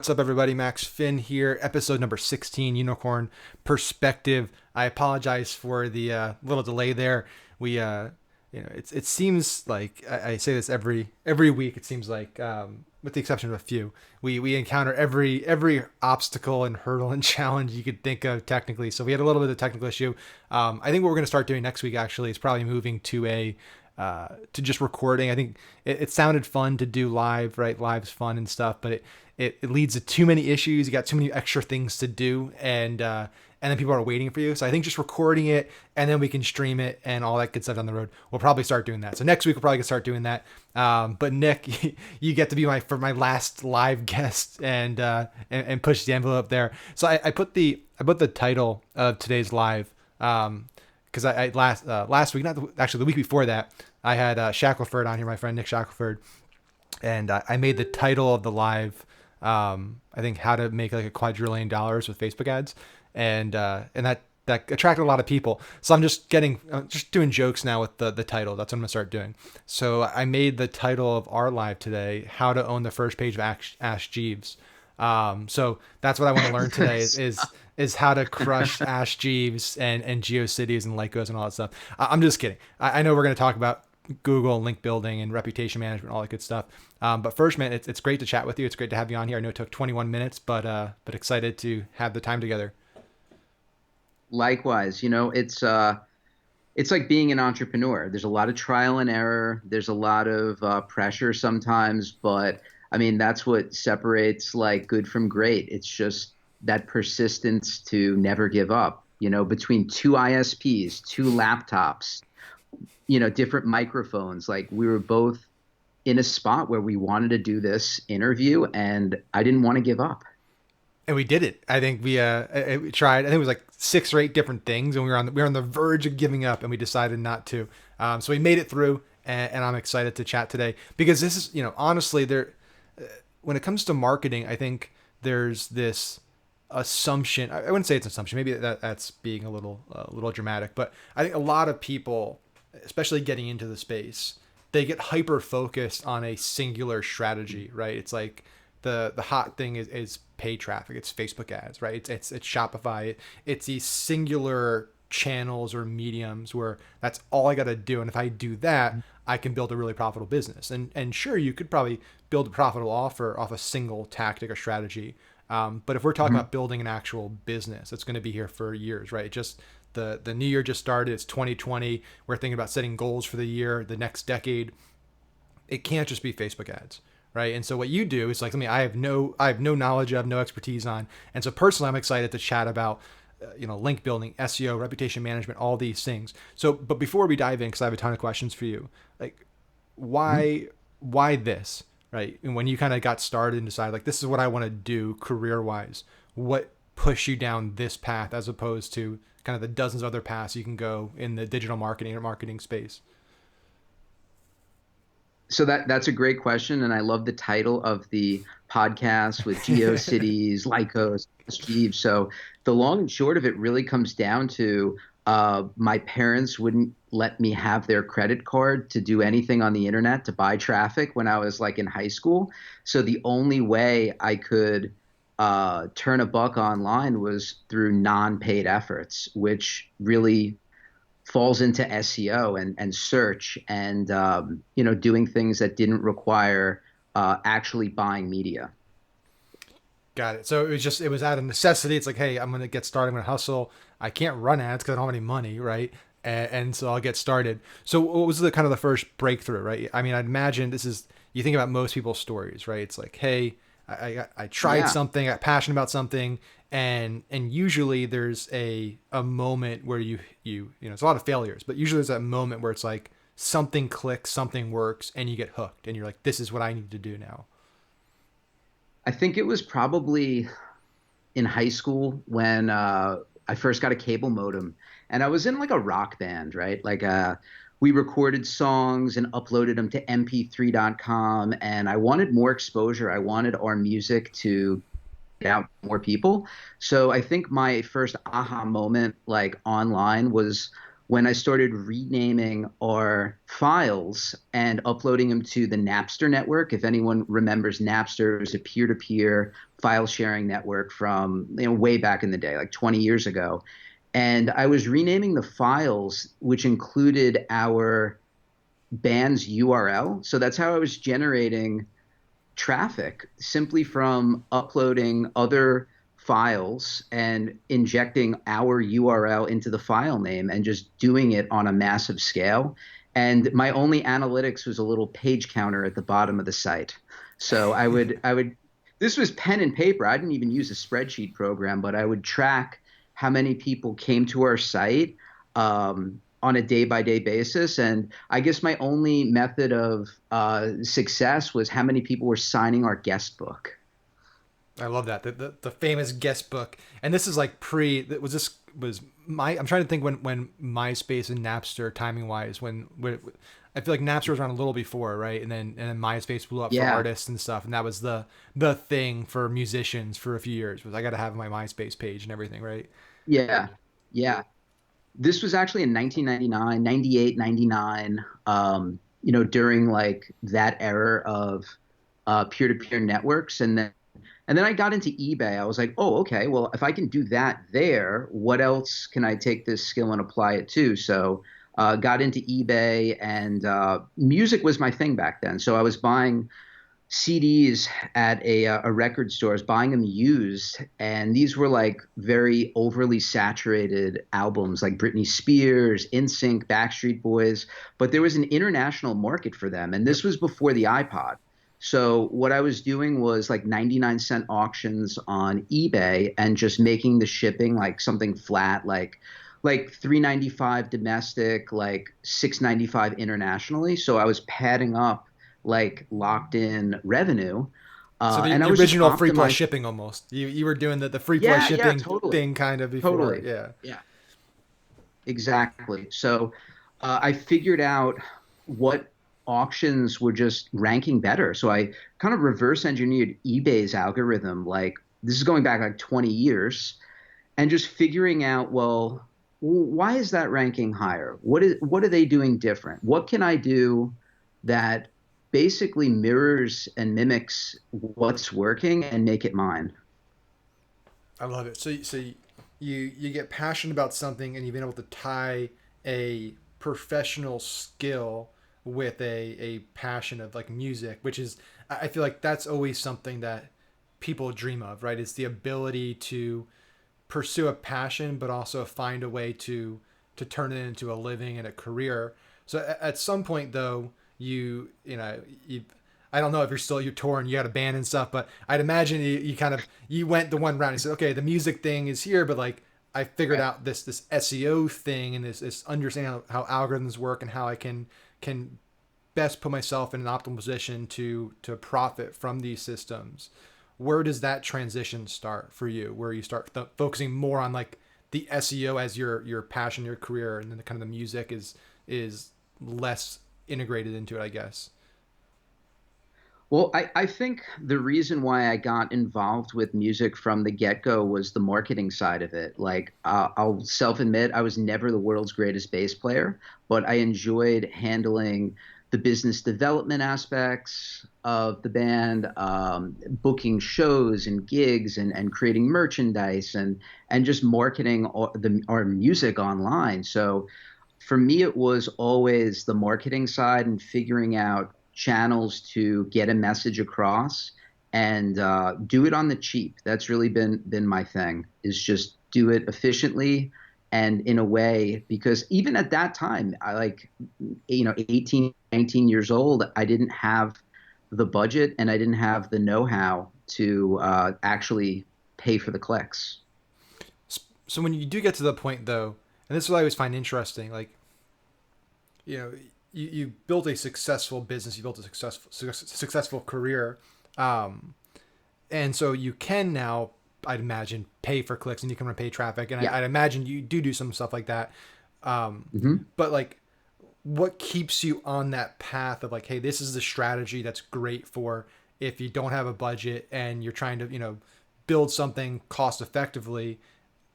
What's up, everybody? Max Finn here, episode number 16, Unicorn Perspective. I apologize for the little delay there. It seems like I say this every week. It seems like, with the exception of a few, we encounter every obstacle and hurdle and challenge you could think of technically. So we had a little bit of technical issue. I think what we're going to start doing next week actually is probably moving to just recording. I think it sounded fun to do live, right? Live's fun and stuff, but it leads to too many issues. You got too many extra things to do, and then people are waiting for you. So I think just recording it and then we can stream it and all that good stuff down the road. We'll probably start doing that. So next week we'll probably start doing that. But Nick, you get to be my last live guest and push the envelope there. So I put the title of today's live because I last week, actually the week before that, I had Shackelford on here, my friend Nick Shackelford, and I made the title of the live, I think, how to make like $250,000,000 with Facebook ads, and that attracted a lot of people. So I'm just doing jokes now with the title. That's what I'm gonna start doing. So I made the title of our live today, "How to Own the First Page of Ask Jeeves." So that's what I want to learn today is how to crush Ash Jeeves and GeoCities and Lycos and all that stuff. I'm just kidding. I know we're going to talk about Google and link building and reputation management, all that good stuff. But first, man, it's great to chat with you. It's great to have you on here. I know it took 21 minutes, but excited to have the time together. Likewise, it's like being an entrepreneur. There's a lot of trial and error. There's a lot of pressure sometimes, but I mean, that's what separates like good from great. It's just that persistence to never give up, between two ISPs, two laptops, different microphones. Like we were both in a spot where we wanted to do this interview and I didn't want to give up. And we did it. I think we tried. I think it was like 6 or 8 different things, and we were on the verge of giving up, and we decided not to. So we made it through, and I'm excited to chat today because this is, honestly, when it comes to marketing, I think there's this assumption. I wouldn't say it's an assumption. Maybe that's being a little dramatic, but I think a lot of people, especially getting into the space, they get hyper focused on a singular strategy, right? It's like the hot thing is paid traffic. It's Facebook ads, right? It's Shopify. It's these singular channels or mediums where that's all I got to do. And if I do that, I can build a really profitable business. And sure, you could probably build a profitable offer off a single tactic or strategy. But if we're talking about building an actual business, it's going to be here for years, right? It just the new year just started. It's 2020. We're thinking about setting goals for the year, the next decade. It can't just be Facebook ads, right? And so what you do is like something I have no knowledge of, no expertise on. And so personally, I'm excited to chat about link building, SEO, reputation management, all these things. So, but before we dive in, because I have a ton of questions for you, like why this, right? And when you kind of got started and decided like this is what I want to do career wise, what pushed you down this path as opposed to kind of the dozens of other paths you can go in the digital marketing or marketing space? So that's a great question, and I love the title of the podcast with GeoCities, Lycos, Jeeves. So the long and short of it really comes down to my parents wouldn't let me have their credit card to do anything on the internet to buy traffic when I was like in high school. So the only way I could turn a buck online was through non-paid efforts, which really falls into SEO and search and doing things that didn't require actually buying media. Got it. So it was out of necessity. It's like, hey, I'm going to get started. I'm going to hustle. I can't run ads because I don't have any money, right? And so I'll get started. So what was the kind of the first breakthrough, right? I mean, I'd imagine you think about most people's stories, right? It's like, hey, I tried Yeah. something, I got passionate about something, and usually there's a moment where it's a lot of failures, but usually there's that moment where it's like something clicks, something works, and you get hooked, and you're like, this is what I need to do now. I think it was probably in high school when I first got a cable modem, and I was in like a rock band, right? Like we recorded songs and uploaded them to mp3.com, and I wanted more exposure. I wanted our music to get out to more people. So I think my first aha moment like online was when I started renaming our files and uploading them to the Napster network. If anyone remembers Napster, it was a peer-to-peer file sharing network from way back in the day, like 20 years ago. And I was renaming the files, which included our band's URL. So that's how I was generating traffic, simply from uploading other files and injecting our URL into the file name and just doing it on a massive scale. And my only analytics was a little page counter at the bottom of the site. So this was pen and paper. I didn't even use a spreadsheet program, but I would track how many people came to our site on a day by day basis. And I guess my only method of success was how many people were signing our guest book. I love that. The famous guest book. And this is like I'm trying to think when MySpace and Napster, timing wise, when I feel like Napster was around a little before, right? And then MySpace blew up for Yeah. artists and stuff. And that was the thing for musicians for a few years, was I got to have my MySpace page and everything, right? Yeah. Yeah. This was actually in 1999, 98, 99, during like that era of peer-to-peer networks. And then I got into eBay. I was like, oh, okay, well, if I can do that there, what else can I take this skill and apply it to? So got into eBay, and music was my thing back then. So I was buying CDs at a record store. I was buying them used, and these were like very overly saturated albums, like Britney Spears, NSYNC, Backstreet Boys. But there was an international market for them, and this was before the iPod. So what I was doing was like 99-cent auctions on eBay and just making the shipping like something flat, like 3.95 domestic, like 6.95 internationally. So I was padding up like locked in revenue. So And I the was just original free plus optimizing. shipping almost. You were doing the free plus Yeah, shipping totally. thing kind of before. Totally. Yeah. Yeah, exactly. So I figured out what auctions were just ranking better. So I kind of reverse engineered eBay's algorithm. Like this is going back like 20 years, and just figuring out, well, why is that ranking higher? What are they doing different? What can I do that basically mirrors and mimics what's working and make it mine? I love it. So you get passionate about something, and you've been able to tie a professional skill with a passion of like music, which is, I feel like that's always something that people dream of, right? It's the ability to pursue a passion, but also find a way to turn it into a living and a career. So at some point though, you I don't know if you're touring, you got a band and stuff, but I'd imagine you kind of, you went the one round. You said, okay, the music thing is here, but like I figured Right. out this SEO thing and this understanding how algorithms work and how I can best put myself in an optimal position to profit from these systems. Where does that transition start for you? Where you start focusing more on like the SEO as your passion, your career, and then the kind of the music is less integrated into it, I guess. Well, I think the reason why I got involved with music from the get-go was the marketing side of it. Like, I'll self-admit I was never the world's greatest bass player, but I enjoyed handling the business development aspects of the band, booking shows and gigs, and creating merchandise, and just marketing our music online. So for me, it was always the marketing side and figuring out channels to get a message across, and do it on the cheap. That's really been my thing, is just do it efficiently and in a way, because even at that time, I like, 18, 19 years old, I didn't have the budget and I didn't have the know-how to actually pay for the clicks. So when you do get to the point though, and this is what I always find interesting, like, you know, you built a successful business, you built a successful career, um, and so you can now, I'd imagine, pay for clicks and you can pay traffic, and Yeah. I'd imagine you do some stuff like that. Hmm. But like, what keeps you on that path of like, hey, this is the strategy that's great for if you don't have a budget and you're trying to build something cost effectively.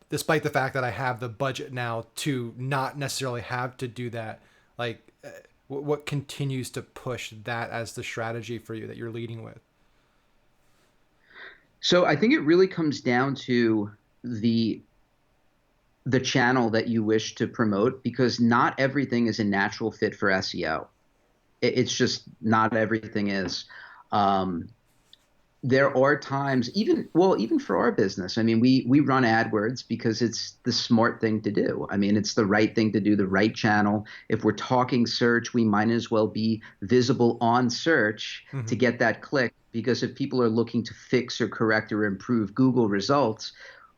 despite the fact that I have the budget now to not necessarily have to do that, like what continues to push that as the strategy for you that you're leading with? So I think it really comes down to the the channel that you wish to promote, because not everything is a natural fit for SEO. It's just not everything is. Um, there are times, even for our business. I mean, we run AdWords because it's the smart thing to do. I mean, it's the right thing to do, the right channel. If we're talking search, we might as well be visible on search to Mm-hmm. get that click. Because if people are looking to fix or correct or improve Google results,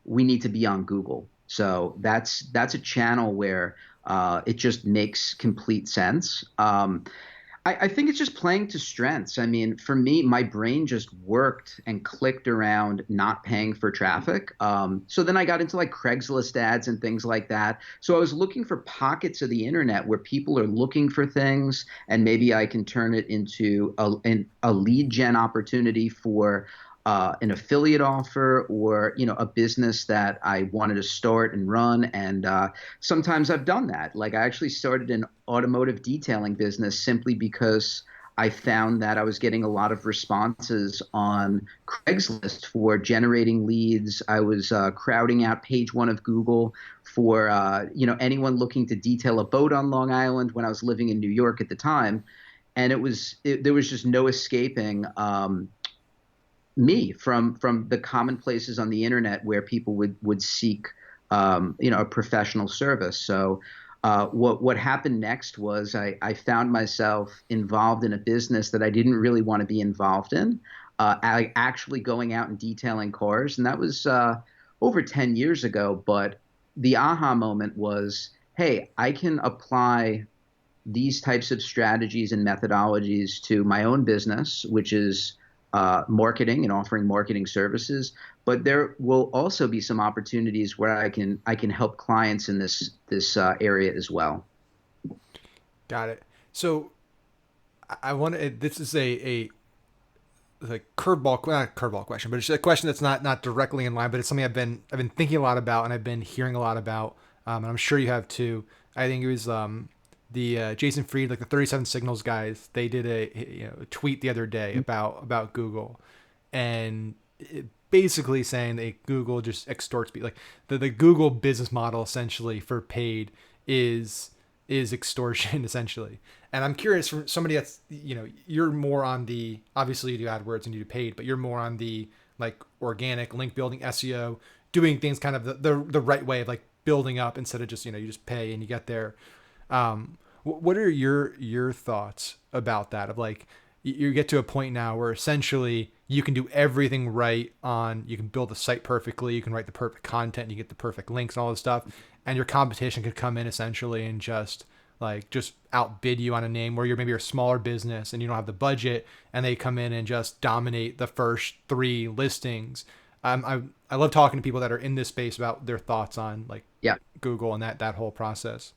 we need to be on Google. So that's a channel where it just makes complete sense. I think it's just playing to strengths. I mean, for me, my brain just worked and clicked around not paying for traffic. So then I got into like Craigslist ads and things like that. So I was looking for pockets of the internet where people are looking for things, and maybe I can turn it into a lead gen opportunity for an affiliate offer, or a business that I wanted to start and run. And sometimes I've done that. Like, I actually started an automotive detailing business simply because I found that I was getting a lot of responses on Craigslist for generating leads. I was crowding out page one of Google for anyone looking to detail a boat on Long Island when I was living in New York at the time. And there was just no escaping me from the commonplaces on the internet where people would seek a professional service. So what happened next was I found myself involved in a business that I didn't really want to be involved in. I actually going out and detailing cars, and that was over 10 years ago. But the aha moment was, hey, I can apply these types of strategies and methodologies to my own business, which is marketing and offering marketing services. But there will also be some opportunities where I can help clients in this area as well. Got it. So I want to. This is a like curveball, not a curveball question, but it's a question that's not directly in line, but it's something I've been thinking a lot about, and I've been hearing a lot about, and I'm sure you have too. I think it was the Jason Fried, like the 37 Signals guys. They did a tweet the other day about Google, and basically saying that Google just extorts people. Like the Google business model essentially for paid is extortion essentially. And I'm curious, from somebody that's, you're more on the, obviously you do AdWords and you do paid, but you're more on the like organic link building, SEO, doing things kind of the right way of like building up instead of just, you just pay and you get there. What are your thoughts about that? Of like, you get to a point now where essentially you can do everything right on, you can build the site perfectly, you can write the perfect content, you get the perfect links and all this stuff, and your competition could come in essentially and just outbid you on a name where you're maybe a smaller business and you don't have the budget, and they come in and just dominate the first three listings. I love talking to people that are in this space about their thoughts on like Yeah. Google and that whole process.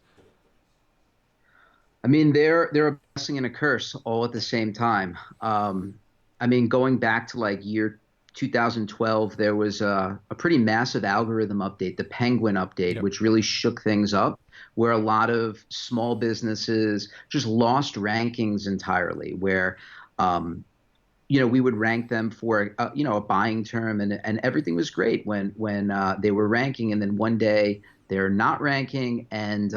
I mean, they're a blessing and a curse all at the same time. I mean, going back to like year 2012, there was a pretty massive algorithm update, the Penguin update, Yep. which really shook things up, where a lot of small businesses just lost rankings entirely. Where we would rank them for a buying term, and everything was great when they were ranking, and then one day they're not ranking, and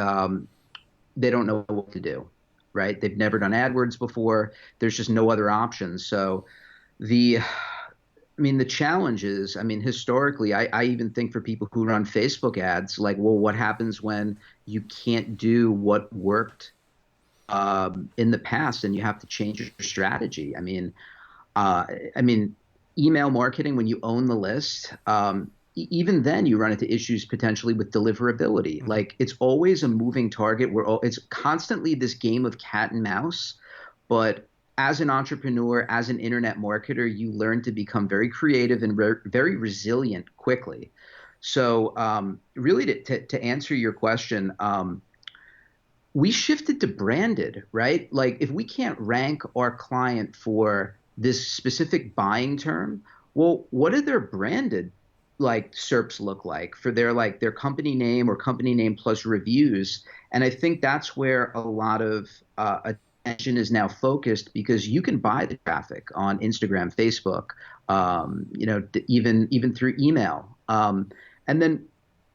they don't know what to do, right? They've never done AdWords before. There's just no other options. So the challenge is, I mean, historically, I even think for people who run Facebook ads, like, well, what happens when you can't do what worked in the past and you have to change your strategy? Uh, I mean, email marketing, when you own the list, even then you run into issues potentially with deliverability. Mm-hmm. Like, it's always a moving target where it's constantly this game of cat and mouse. But as an entrepreneur, as an internet marketer, you learn to become very creative and very resilient quickly. So, really, to answer your question, we shifted to branded, right? Like, if we can't rank our client for this specific buying term, well, what are their branded like SERPs look like for their company name or company name plus reviews. And I think that's where a lot of attention is now focused because you can buy the traffic on Instagram, Facebook, even through email. And then,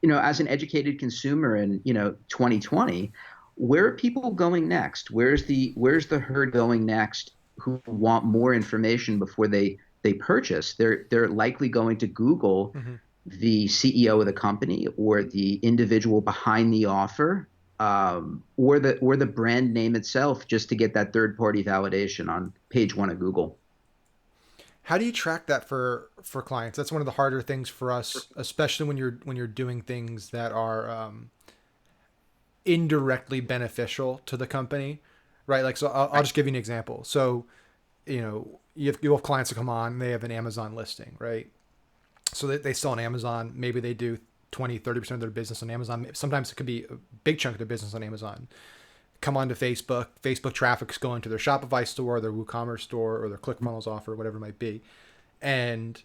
as an educated consumer in 2020, where are people going next? Where's the herd going next who want more information before they purchase? They're likely going to Google Hmm. the CEO of the company or the individual behind the offer, or the brand name itself, just to get that third party validation on page one of Google. How do you track that for clients? That's one of the harder things for us, especially when you're doing things that are indirectly beneficial to the company, right? Like, so I'll Right. just give you an example. So, you have clients that come on, they have an Amazon listing, right? So they sell on Amazon. Maybe they do 20-30% of their business on Amazon. Sometimes it could be a big chunk of their business on Amazon. Come onto Facebook. Facebook traffic's going to their Shopify store, their WooCommerce store, or their ClickFunnels offer, whatever it might be. And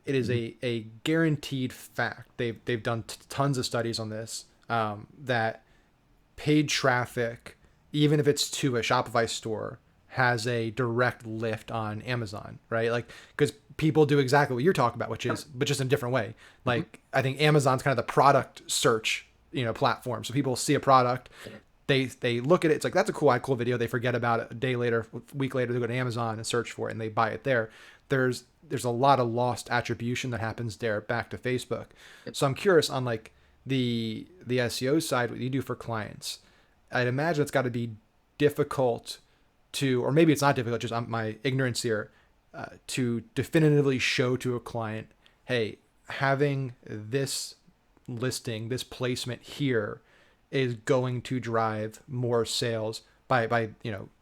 it is a guaranteed fact. They've done tons of studies on this, that paid traffic, even if it's to a Shopify store, has a direct lift on Amazon, right? Like, because people do exactly what you're talking about, which is, but just in a different way. Mhm. Like, I think Amazon's kind of the product search, platform. So people see a product, they look at it, it's like, that's a cool video. They forget about it a day later, a week later, they go to Amazon and search for it and they buy it there. There's a lot of lost attribution that happens there back to Facebook. Yep. So I'm curious on like the SEO side, what you do for clients. I'd imagine it's got to be difficult to, or maybe it's not difficult, just my ignorance here, to definitively show to a client, hey, having this listing, this placement here is going to drive more sales by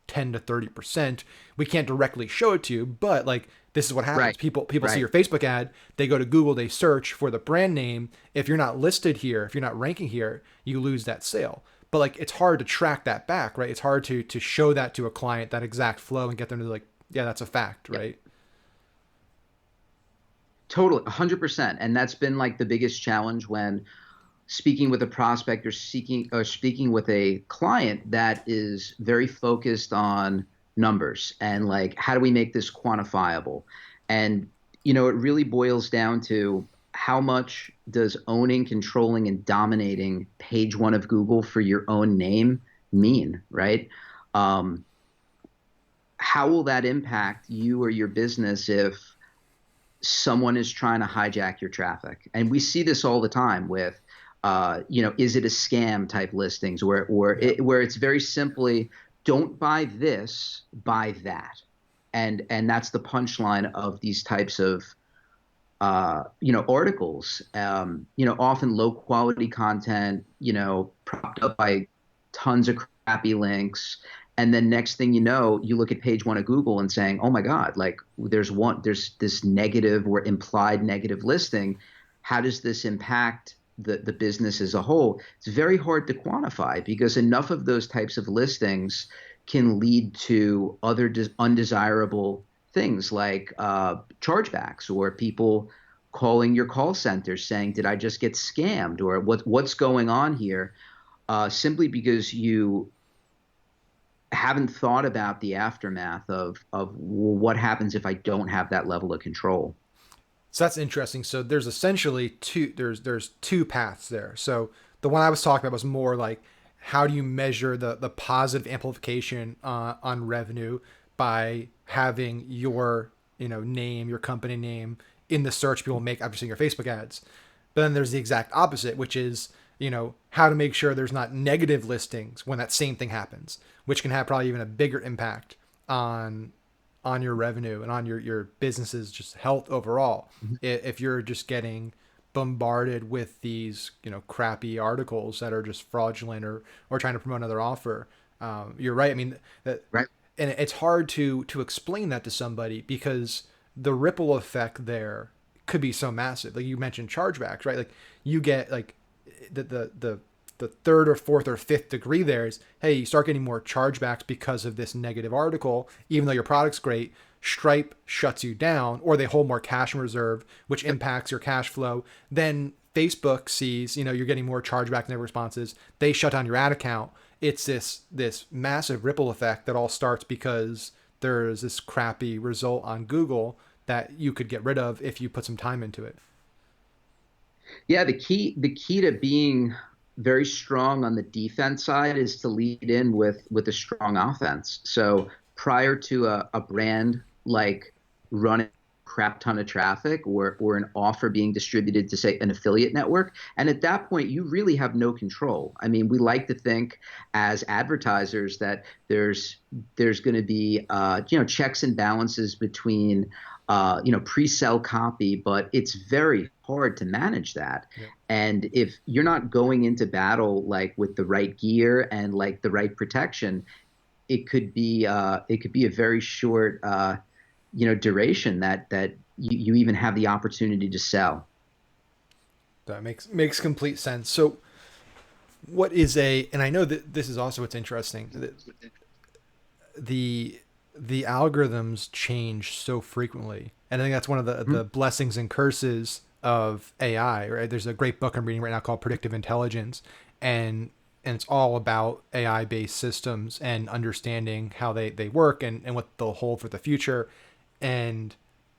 10 to 30%. We can't directly show it to you, but like, this is what happens. Right. People see Right. your Facebook ad, they go to Google, they search for the brand name. If you're not listed here, if you're not ranking here, you lose that sale. But like, it's hard to track that back, right? It's hard to show that to a client, that exact flow, and get them to like, yeah, that's a fact, Yep. right? Totally, 100%. And that's been like the biggest challenge when speaking with a prospect or speaking with a client that is very focused on numbers and like how do we make this quantifiable. And it really boils down to how much does owning, controlling, and dominating page one of Google for your own name mean, right? um, how will that impact you or your business if someone is trying to hijack your traffic? And we see this all the time with, is it a scam type listings Yep. where it's very simply, don't buy this, buy that. And that's the punchline of these types of, articles, often low quality content, propped up by tons of crappy links. And then next thing you know, you look at page one of Google and saying, oh my God, like there's this negative or implied negative listing. How does this impact the business as a whole? It's very hard to quantify because enough of those types of listings can lead to other undesirable things like chargebacks or people calling your call center saying, "Did I just get scammed?" or "What's going on here?" Simply because you haven't thought about the aftermath of what happens if I don't have that level of control. So that's interesting. So there's essentially there's two paths there. So the one I was talking about was more like, how do you measure the positive amplification on revenue by having your name, your company name in the search people make obviously your Facebook ads. But then there's the exact opposite, which is how to make sure there's not negative listings when that same thing happens, which can have probably even a bigger impact on your revenue and on your business's just health overall. Mhm. If you're just getting bombarded with these crappy articles that are just fraudulent or trying to promote another offer, you're right. I mean that, Right. and it's hard to explain that to somebody because the ripple effect there could be so massive. Like you mentioned chargebacks, right? Like you get like the third or fourth or fifth degree there is, hey, you start getting more chargebacks because of this negative article, even though your product's great. Stripe shuts you down, or they hold more cash in reserve, which impacts your cash flow. Then Facebook sees, you're getting more chargeback in their responses. They shut down your ad account. It's this massive ripple effect that all starts because there's this crappy result on Google that you could get rid of if you put some time into it. Yeah, the key to being very strong on the defense side is to lead in with a strong offense. So prior to a brand like running a crap ton of traffic or an offer being distributed to say an affiliate network, and at that point you really have no control. I mean, we like to think as advertisers that there's going to be checks and balances between pre-sell copy, but it's very hard to manage that. Yeah. And if you're not going into battle like with the right gear and like the right protection, it could be a very short duration that you even have the opportunity to sell. That makes complete sense. So what is and I know that this is also what's interesting, the algorithms change so frequently. And I think that's one of the blessings and curses of AI, right? There's a great book I'm reading right now called Predictive Intelligence, and it's all about AI based systems and understanding how they work and what they'll hold for the future. And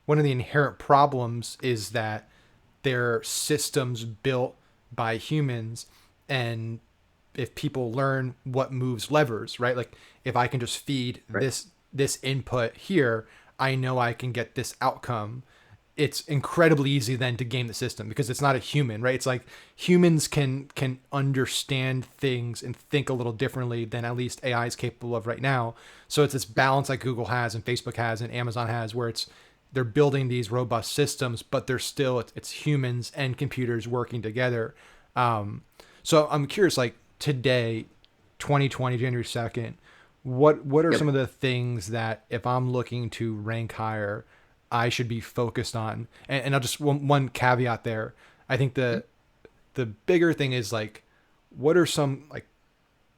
one of the inherent problems is that they're systems built by humans, and if people learn what moves levers, right? Like if I can just feed Right. this input here, I know I can get this outcome. It's incredibly easy then to game the system because it's not a human, right? It's like humans can understand things and think a little differently than at least AI is capable of right now. So it's this balance like Google has and Facebook has and Amazon has, where they're building these robust systems, but they're still it's humans and computers working together. So I'm curious, like today, 2020, January 2nd, what are Yep. some of the things that if I'm looking to rank higher, I should be focused on? And I'll just one caveat there. I think the bigger thing is like, what are some like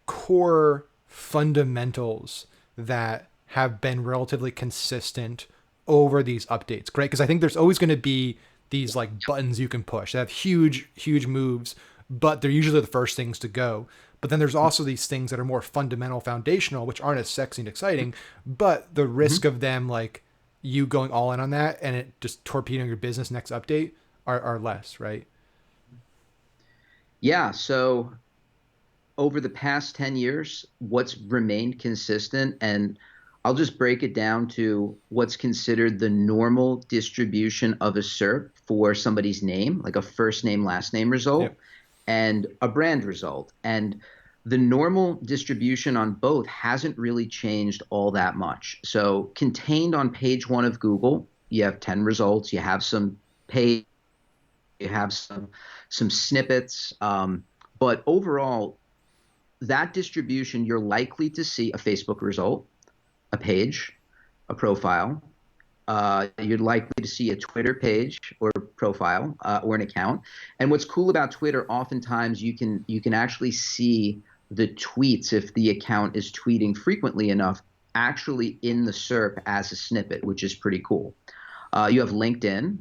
core fundamentals that have been relatively consistent over these updates, great? Because I think there's always going to be these like buttons you can push that have huge moves, but they're usually the first things to go. But then there's also these things that are more fundamental, foundational, which aren't as sexy and exciting, but the risk of them, like you going all in on that and it just torpedoing your business next update, are less, right? Yeah. So over the past 10 years, what's remained consistent, and I'll just break it down to what's considered the normal distribution of a SERP for somebody's name, like a first name, last name result, Yep. and a brand result. And the normal distribution on both hasn't really changed all that much. So contained on page one of Google, you have 10 results, you have some page, you have some snippets. But overall, that distribution, you're likely to see a Facebook result, a page, a profile. You're likely to see a Twitter page or profile or an account. And what's cool about Twitter, oftentimes you can actually see the tweets if the account is tweeting frequently enough, actually in the SERP as a snippet, which is pretty cool. You have LinkedIn,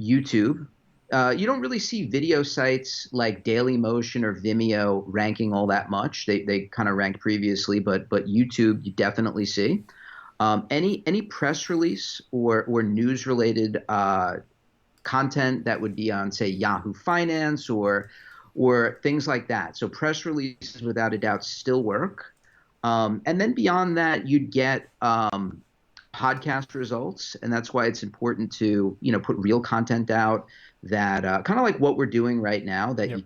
YouTube. You don't really see video sites like Dailymotion or Vimeo ranking all that much. They kind of ranked previously, but YouTube you definitely see. Any press release or news related content that would be on, say, Yahoo Finance or things like that. So press releases, without a doubt, still work. And then beyond that, you'd get podcast results, and that's why it's important to put real content out that kind of like what we're doing right now that Yep. you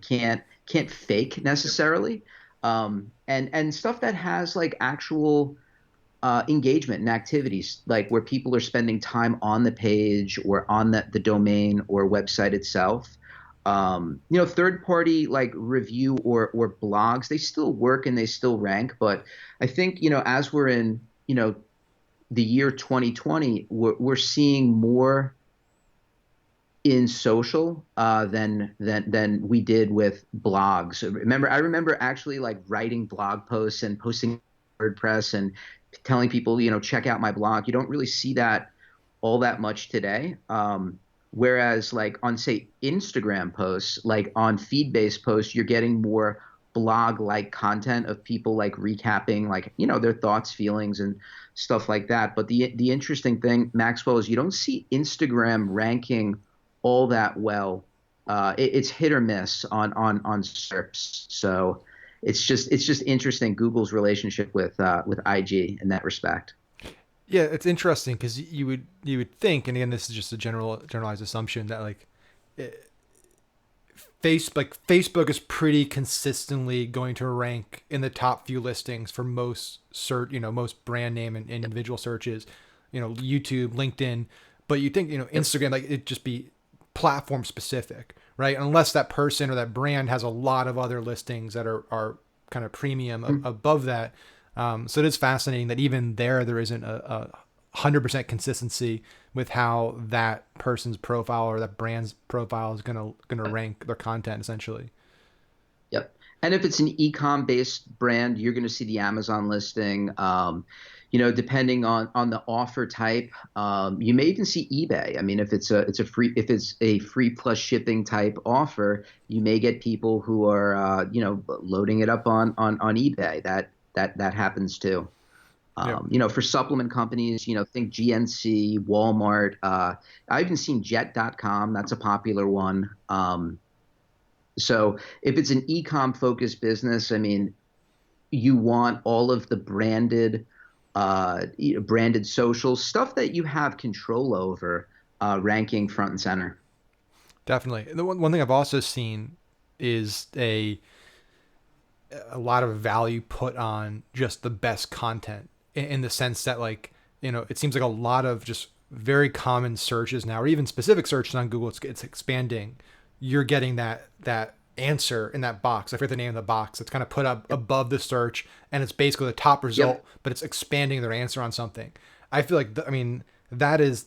can't fake necessarily, and stuff that has like actual engagement and activities, like where people are spending time on the page or on the domain or website itself. Third party like review or blogs, they still work and they still rank. But I think, as we're in, the year 2020, we're seeing more in social than we did with blogs. I remember actually like writing blog posts and posting WordPress and telling people, check out my blog. You don't really see that all that much today. Whereas like on say Instagram posts, like on feed-based posts, you're getting more blog-like content of people like recapping like, their thoughts, feelings, and stuff like that. But the interesting thing, Maxwell, is you don't see Instagram ranking all that well. It's hit or miss on SERPs. So it's just interesting Google's relationship with IG in that respect. Yeah, it's interesting because you would think, and again, this is just a generalized assumption that like Facebook is pretty consistently going to rank in the top few listings for most most brand name and individual searches, YouTube, LinkedIn, but you think Instagram, like it just be platform specific, right? Unless that person or that brand has a lot of other listings that are kind of premium above that. So it is fascinating that even there isn't a 100% consistency with how that person's profile or that brand's profile is gonna rank their content essentially. Yep. And if it's an e-com based brand, you're going to see the Amazon listing. Depending on the offer type, you may even see eBay. I mean, if it's a free plus shipping type offer, you may get people who are loading it up on eBay. That happens too. Yep. For supplement companies, think GNC, Walmart. I've even seen Jet.com. That's a popular one. So if it's an e-com focused business, I mean, you want all of the branded social stuff that you have control over, ranking front and center. Definitely. The one thing I've also seen is a lot of value put on just the best content in the sense that like, it seems like a lot of just very common searches now, or even specific searches on Google, it's expanding. You're getting that answer in that box. I forget the name of the box. It's kind of put up above the search, and it's basically the top result, Yep. but it's expanding their answer on something. I feel like I mean that is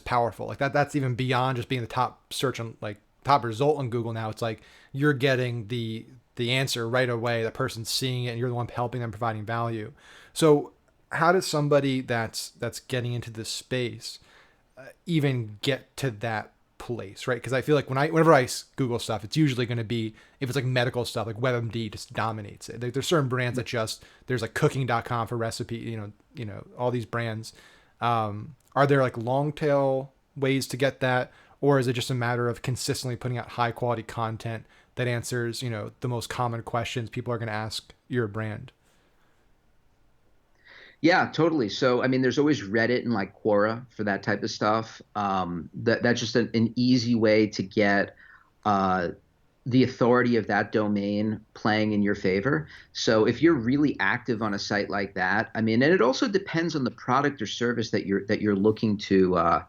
powerful. Like that's even beyond just being the top search on like top result on Google. Now it's like you're getting the answer right away. That person's seeing it, and you're the one helping them, providing value. So how does somebody that's getting into this space even get to that place, right? Because I feel like whenever I Google stuff, it's usually going to be, if it's like medical stuff, like WebMD just dominates it. There's certain brands that just, there's like cooking.com for recipe, all these brands. Are there like long tail ways to get that, or is it just a matter of consistently putting out high quality content that answers the most common questions people are going to ask your brand? Yeah, totally. So, I mean, there's always Reddit and like Quora for that type of stuff. That's just an easy way to get uh, the authority of that domain playing in your favor. So, if you're really active on a site like that, I mean, and it also depends on the product or service that you're looking to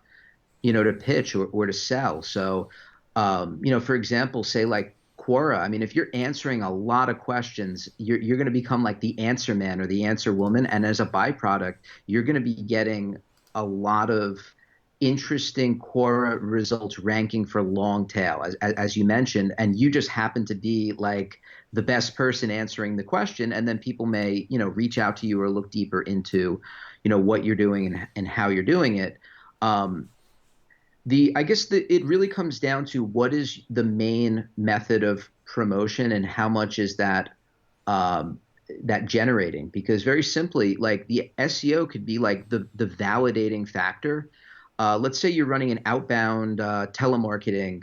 pitch or to sell. So, for example, say like Quora. I mean, if you're answering a lot of questions, you're going to become like the answer man or the answer woman. And as a byproduct, you're going to be getting a lot of interesting Quora results ranking for long tail, as you mentioned. And you just happen to be like the best person answering the question. And then people may, reach out to you or look deeper into, what you're doing and how you're doing it. Um, I guess it really comes down to what is the main method of promotion and how much is um, that generating? Because very simply, like the SEO could be like the validating factor. Let's say you're running an outbound telemarketing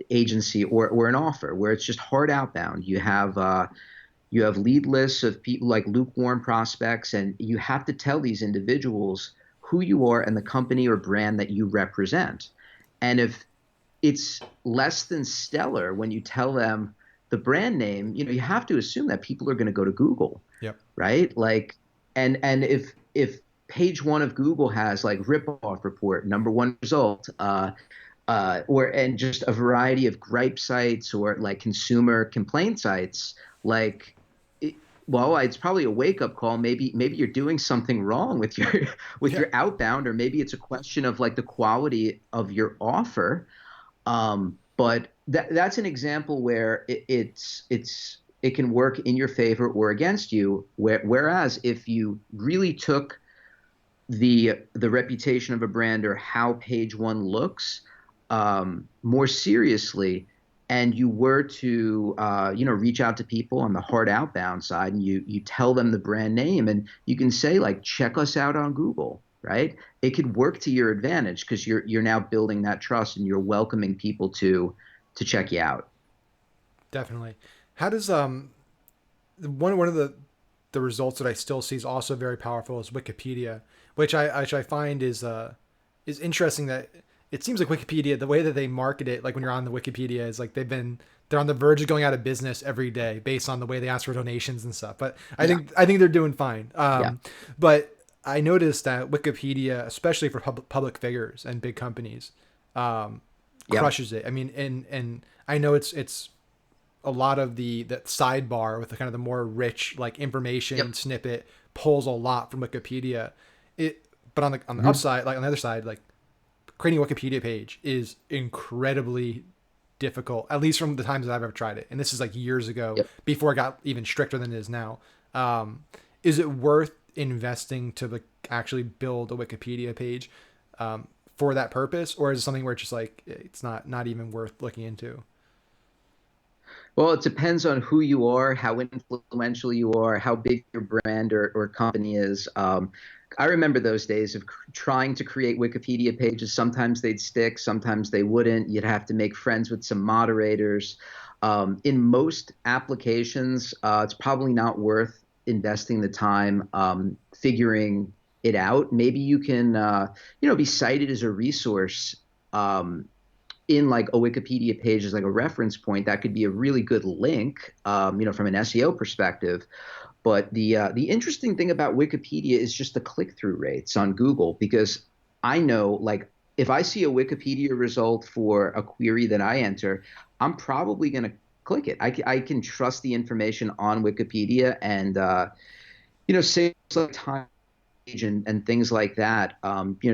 agency or an offer where it's just hard outbound. You have lead lists of people like lukewarm prospects, and you have to tell these individuals who you are and the company or brand that you represent. And if it's less than stellar when you tell them the brand name, you have to assume that people are going to go to Google, Yep. right? Like, and if page one of Google has like ripoff report, number one result, and just a variety of gripe sites or like consumer complaint sites, like, well, it's probably a wake up call. Maybe you're doing something wrong with your with Yeah. your outbound, or maybe it's a question of like the quality of your offer. But that's an example where it's it can work in your favor or against you. Whereas if you really took the reputation of a brand or how page one looks more seriously, and you were to reach out to people on the hard outbound side, and you tell them the brand name, and you can say like, check us out on Google, right? It could work to your advantage because you're now building that trust and you're welcoming people to check you out. Definitely. How does one of the results that I still see is also very powerful is Wikipedia, which I find is interesting that it seems like Wikipedia, the way that they market it, like when you're on the Wikipedia, is like they're on the verge of going out of business every day based on the way they ask for donations and stuff. But Yeah, I think they're doing fine. yeah, But I noticed that Wikipedia, especially for public figures and big companies, yeah, crushes it. I mean, and I know it's a lot of the sidebar with the kind of the more rich like yep. information snippet pulls a lot from Wikipedia. But on the Mhm. upside, like on the other side, like creating a Wikipedia page is incredibly difficult, at least from the times that I've ever tried it. And this is like years ago Yep. before it got even stricter than it is now. Is it worth investing to like actually build a Wikipedia page for that purpose, or is it something where it's just like it's not even worth looking into? Well, it depends on who you are, how influential you are, how big your brand or company is. I remember those days of trying to create Wikipedia pages. Sometimes they'd stick, sometimes they wouldn't. You'd have to make friends with some moderators. In most applications, it's probably not worth investing the time figuring it out. Maybe you can, be cited as a resource. In like a Wikipedia page as like a reference point, that could be a really good link, from an SEO perspective. But the interesting thing about Wikipedia is just the click through rates on Google, because I know like if I see a Wikipedia result for a query that I enter, I'm probably going to click it. I can trust the information on Wikipedia, and save like time and things like that.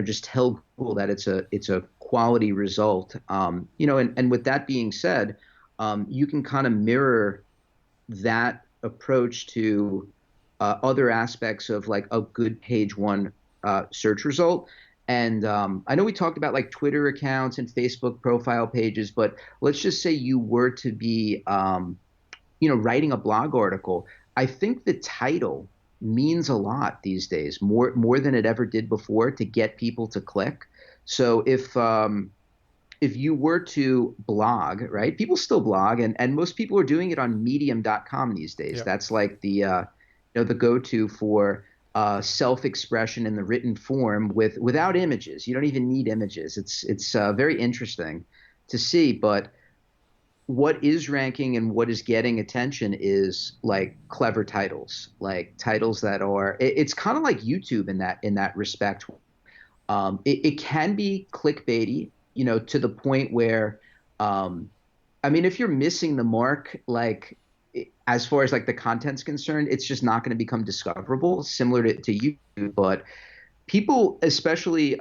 Just tell Google that it's a quality result. And with that being said, you can kind of mirror that approach to other aspects of like a good page one search result. And I know we talked about like Twitter accounts and Facebook profile pages, but let's just say you were to be, writing a blog article. I think the title means a lot these days, more than it ever did before, to get people to click. So if you were to blog, right? People still blog, and most people are doing it on medium.com these days. Yeah. That's like the go-to for self-expression in the written form without images. You don't even need images. It's very interesting to see, but what is ranking and what is getting attention is like clever titles, like titles that are it's kind of like YouTube in that respect. It can be clickbaity, to the point where, I mean, if you're missing the mark, like as far as like the content's concerned, it's just not going to become discoverable, similar to YouTube. But people, especially,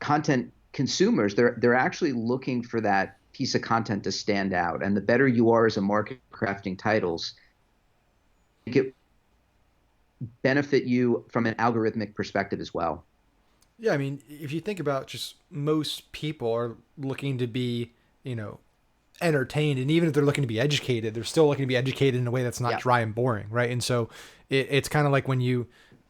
content consumers, they're actually looking for that piece of content to stand out. And the better you are as a market crafting titles, it benefit you from an algorithmic perspective as well. Yeah, I mean, if you think about just most people are looking to be, you know, entertained, and even if they're looking to be educated, they're still looking to be educated in a way that's not Yeah. dry and boring, right? And so it's kind of like when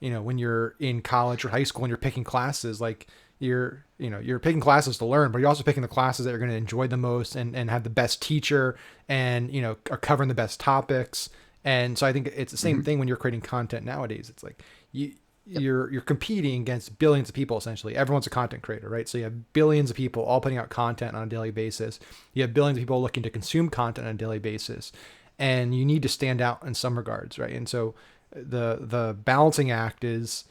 when you're in college or high school and you're picking classes, like you're picking classes to learn, but you're also picking the classes that you're going to enjoy the most and have the best teacher and, are covering the best topics. And so I think it's the same Hmm. thing when you're creating content nowadays. It's like you, Yep. you're competing against billions of people. Essentially everyone's a content creator, right? So you have billions of people all putting out content on a daily basis. You have billions of people looking to consume content on a daily basis, and you need to stand out in some regards, right? And so the balancing act is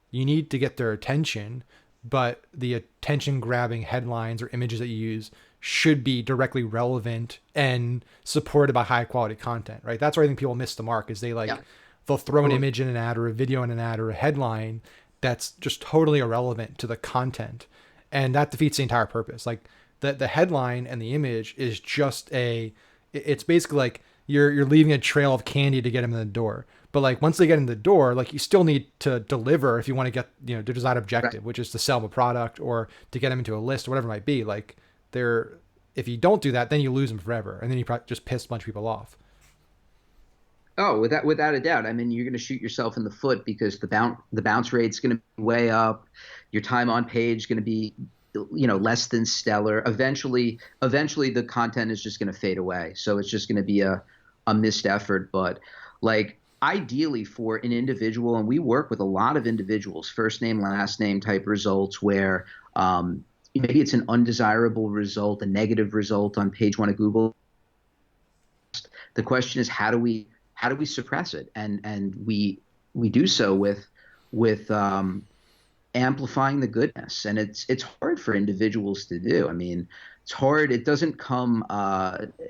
you need to get their attention, but the attention grabbing headlines or images that you use should be directly relevant and supported by high quality content, right? That's where I think people miss the mark, is Yeah. they'll throw an Totally. image in an ad or a video in an ad or a headline that's just totally irrelevant to the content. And that defeats the entire purpose. Like the headline and the image is just it's basically like you're leaving a trail of candy to get them in the door. But like once they get in the door, like you still need to deliver if you want to get, you know, the desired Right. objective, which is to sell a product or to get them into a list or whatever it might be. Like they're, if you don't do that, then you lose them forever, and then you probably just piss a bunch of people off. Oh, without a doubt. I mean, you're going to shoot yourself in the foot because the bounce rate's going to be way up. Your time on page going to be, less than stellar. Eventually, the content is just going to fade away. So it's just going to be a missed effort. But like ideally for an individual, and we work with a lot of individuals, first name, last name type results where maybe it's an undesirable result, a negative result on page one of Google. The question is how do we suppress it? And we do so with amplifying the goodness. And it's hard for individuals to do. I mean, it's hard. It doesn't come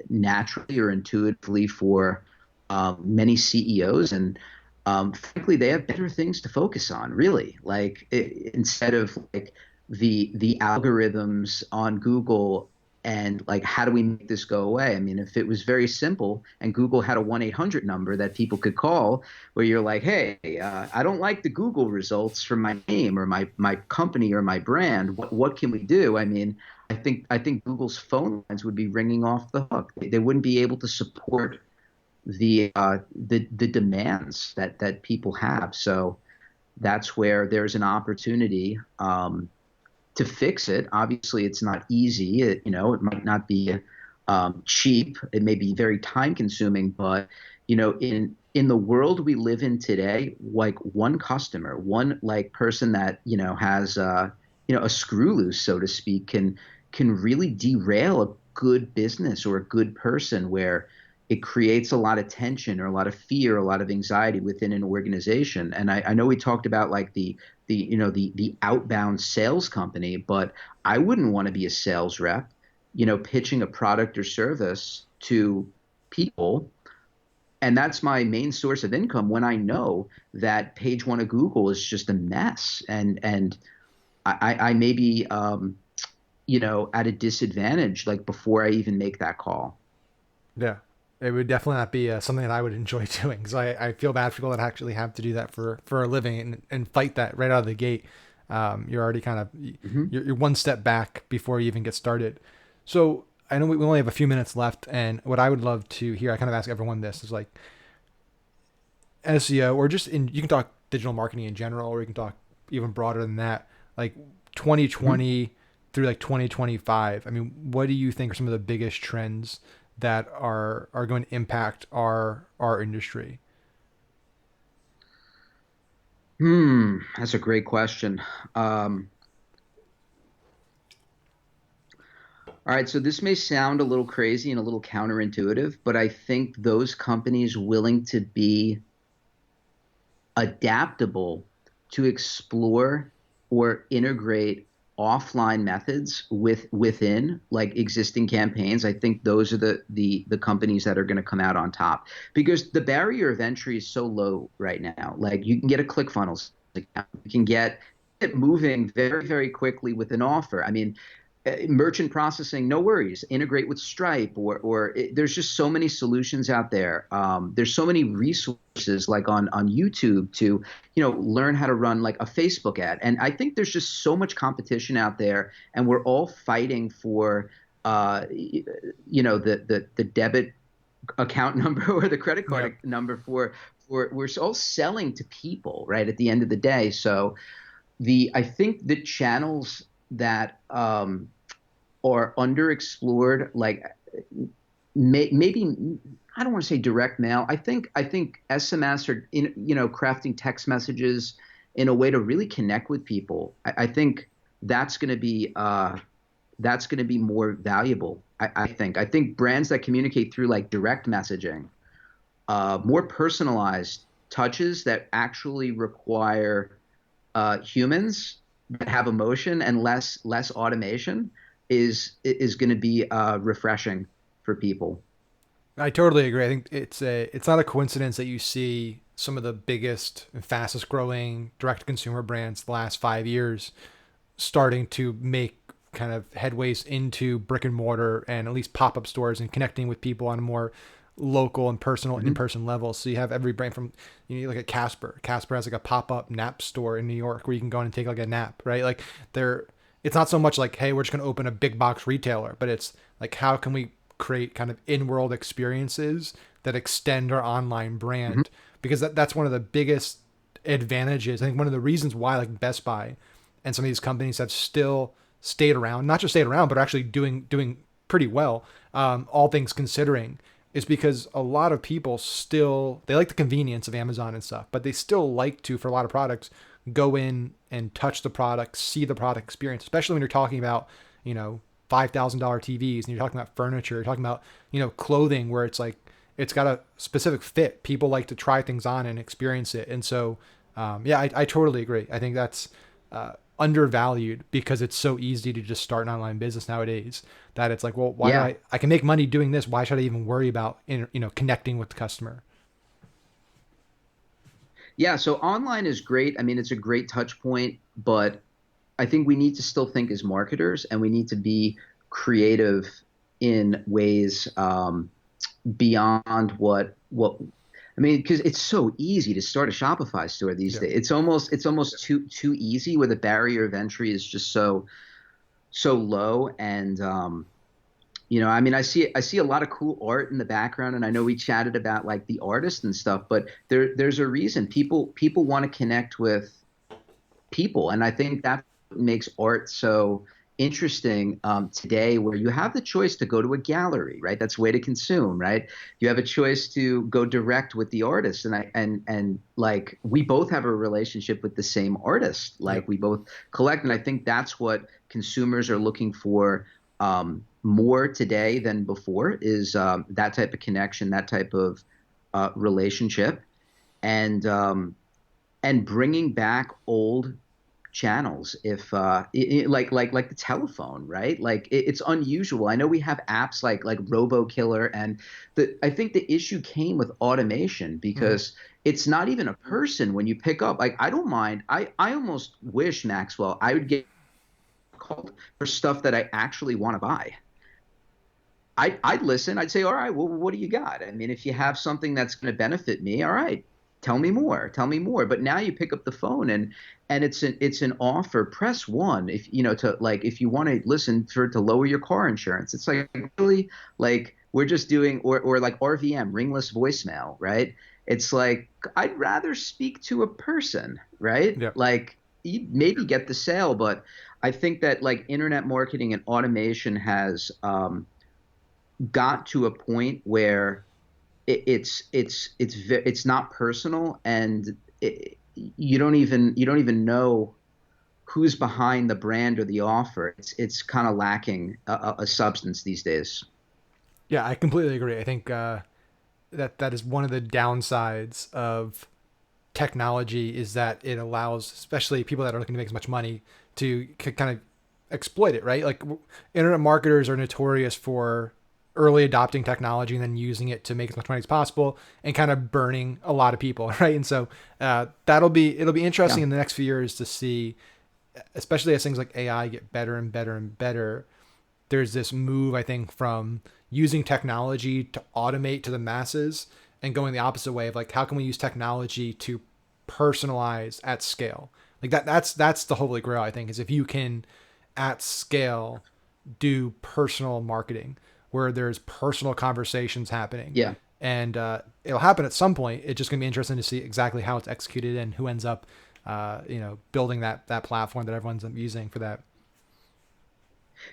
naturally or intuitively for many CEOs. And frankly, they have better things to focus on, really. Like instead of like the algorithms on Google and like how do we make this go away? I mean, if it was very simple and Google had a 1-800 number that people could call where you're like, hey, I don't like the Google results for my name or my company or my brand. What can we do? I mean, I think Google's phone lines would be ringing off the hook. They wouldn't be able to support the demands that people have. So that's where there's an opportunity to fix it. Obviously, it's not easy. It might not be cheap. It may be very time consuming, but in the world we live in today, like one customer, one like person that has a screw loose, so to speak, can really derail a good business or a good person where it creates a lot of tension or a lot of fear, a lot of anxiety within an organization. And I know we talked about like the outbound sales company, but I wouldn't want to be a sales rep, pitching a product or service to people. And that's my main source of income when I know that page one of Google is just a mess. And I may be, at a disadvantage, like before I even make that call. Yeah. It would definitely not be something that I would enjoy doing, because I feel bad for people that actually have to do that for a living, and fight that right out of the gate. You're already kind of, Mhm. you're one step back before you even get started. So I know we only have a few minutes left, and what I would love to hear, I kind of ask everyone this, is like SEO, or just you can talk digital marketing in general, or you can talk even broader than that, like Mhm. 2020 through like 2025. I mean, what do you think are some of the biggest trends that are going to impact our industry? That's a great question. All right, so this may sound a little crazy and a little counterintuitive, but I think those companies willing to be adaptable to explore or integrate offline methods within like existing campaigns. I think those are the companies that are going to come out on top because the barrier of entry is so low right now. Like you can get a ClickFunnels account, you can get it moving very, very quickly with an offer. I mean, merchant processing, no worries. Integrate with Stripe, there's just so many solutions out there. There's so many resources like on YouTube to learn how to run like a Facebook ad. And I think there's just so much competition out there, and we're all fighting for the debit account number or the credit Yep. card number for we're all selling to people right at the end of the day. So the I think the channels that or underexplored, like maybe I don't want to say direct mail. I think SMS or crafting text messages in a way to really connect with people. I think that's going to be more valuable. I think brands that communicate through like direct messaging, more personalized touches that actually require humans that have emotion and less automation is going to be refreshing for people. I totally agree. I think it's not a coincidence that you see some of the biggest and fastest growing direct to consumer brands the last 5 years starting to make kind of headways into brick and mortar and at least pop up stores and connecting with people on a more local and personal and in-person levels. So you have every brand from, look at Casper. Casper has like a pop-up nap store in New York where you can go in and take like a nap, right? Like it's not so much like, hey, we're just going to open a big box retailer, but it's like, how can we create kind of in-world experiences that extend our online Hmm. brand? Because that's one of the biggest advantages. I think one of the reasons why like Best Buy and some of these companies have still stayed around, not just stayed around, but actually doing pretty well, all things considering, is because a lot of people still, they like the convenience of Amazon and stuff, but they still like to, for a lot of products, go in and touch the product, see the product experience, especially when you're talking about, $5,000 TVs and you're talking about furniture, you're talking about, clothing where it's like, it's got a specific fit. People like to try things on and experience it. And so, yeah, I totally agree. I think that's undervalued because it's so easy to just start an online business nowadays that it's like, well, why do Yeah. I can make money doing this. Why should I even worry about, connecting with the customer? Yeah. So online is great. I mean, it's a great touch point, but I think we need to still think as marketers and we need to be creative in ways beyond what I mean, because it's so easy to start a Shopify store these Yeah. days. It's almost too easy where the barrier of entry is just so low. And I mean, I see a lot of cool art in the background, and I know we chatted about like the artist and stuff, but there's a reason people want to connect with people. And I think that makes art so interesting today, where you have the choice to go to a gallery, right? That's a way to consume, right? You have a choice to go direct with the artist. And like we both have a relationship with the same artist. Like Yep. we both collect. And I think that's what consumers are looking for more today than before is that type of connection, that type of relationship. And bringing back old channels if like the telephone, right? Like it's unusual. I know we have apps like RoboKiller, and I think the issue came with automation Mm-hmm. because it's not even a person when you pick up. Like I don't mind. I almost wish, Maxwell, I would get called for stuff that I actually want to buy. I'd listen. I'd say, all right, well, what do you got? I mean, if you have something that's going to benefit me, all right, tell me more. Tell me more. But now you pick up the phone and it's an offer. Press one if to like if you want to listen for to lower your car insurance. It's like really like we're just doing or like RVM, ringless voicemail, right? It's like I'd rather speak to a person, right? Yep. Like you maybe get the sale, but I think that like internet marketing and automation has got to a point where it's not personal, and you don't even know who's behind the brand or the offer. It's kind of lacking a substance these days. Yeah, I completely agree. I think that is one of the downsides of technology is that it allows, especially people that are looking to make as much money, to kind of exploit it, right? Like internet marketers are notorious for early adopting technology and then using it to make as much money as possible and kind of burning a lot of people, right? And so it'll be Yeah. interesting in the next few years to see, especially as things like AI get better and better and better. There's this move, I think, from using technology to automate to the masses and going the opposite way of like, how can we use technology to personalize at scale? Like that's the holy grail, I think, is if you can at scale do personal marketing where there's personal conversations happening. Yeah. And it'll happen at some point. It's just going to be interesting to see exactly how it's executed and who ends up, building that platform that everyone's using for that.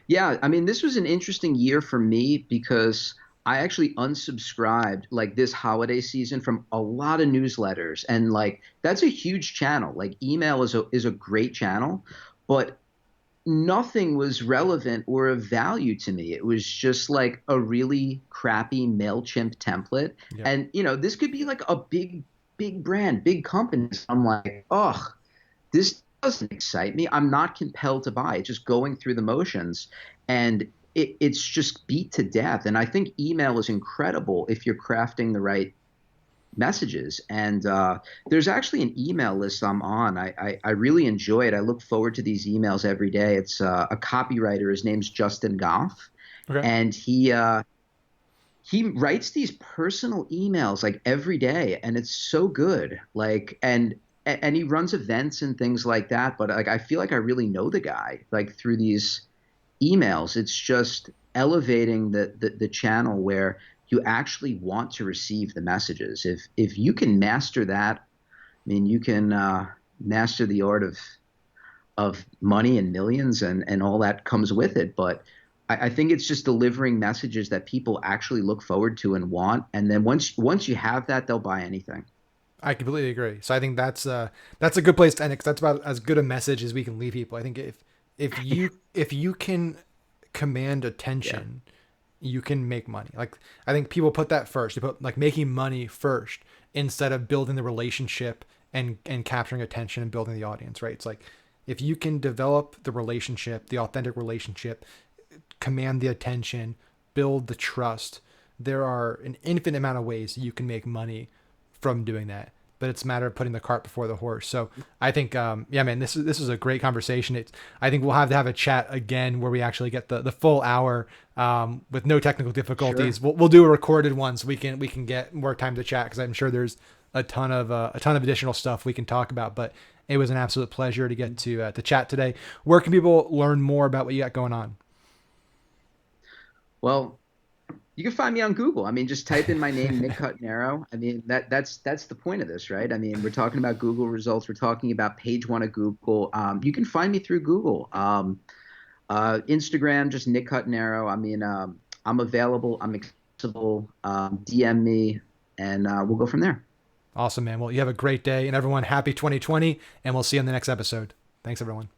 Yeah, I mean, this was an interesting year for me because I actually unsubscribed like this holiday season from a lot of newsletters, and like that's a huge channel. Like email is a great channel, but nothing was relevant or of value to me. It was just like a really crappy MailChimp template. Yep. And this could be like a big brand, big company. I'm like, oh, this doesn't excite me. I'm not compelled to buy. It's just going through the motions, and it's just beat to death. And I think email is incredible if you're crafting the right messages. And there's actually an email list I'm on. I really enjoy it. I look forward to these emails every day. It's a copywriter. His name's Justin Goff, Okay. and he writes these personal emails like every day, and it's so good. Like, and he runs events and things like that. But like, I feel like I really know the guy like through these emails. It's just elevating the channel where you actually want to receive the messages. If you can master that, I mean, you can master the art of money and millions and all that comes with it. But I think it's just delivering messages that people actually look forward to and want. And then once you have that, they'll buy anything. I completely agree. So I think that's a good place to end it, because that's about as good a message as we can leave people. I think if you can command Yeah. attention, you can make money. Like, I think people put that first. They put like making money first instead of building the relationship and capturing attention and building the audience, right? It's like, if you can develop the relationship, the authentic relationship, command the attention, build the trust, there are an infinite amount of ways you can make money from doing that. But it's a matter of putting the cart before the horse. So I think, yeah, man, this is a great conversation. I think we'll have to have a chat again where we actually get the full hour, with no technical Sure. difficulties. We'll do a recorded one so we can get more time to chat, because I'm sure there's a ton of additional stuff we can talk about. But it was an absolute pleasure to get to chat today. Where can people learn more about what you got going on? Well, you can find me on Google. I mean, just type in my name, Nick Cuttonaro. I mean, that's the point of this, right? I mean, we're talking about Google results. We're talking about page one of Google. You can find me through Google. Instagram, just Nick Cuttonaro. I mean, I'm available. I'm accessible. DM me, and we'll go from there. Awesome, man. Well, you have a great day, and everyone, happy 2020, and we'll see you in the next episode. Thanks, everyone.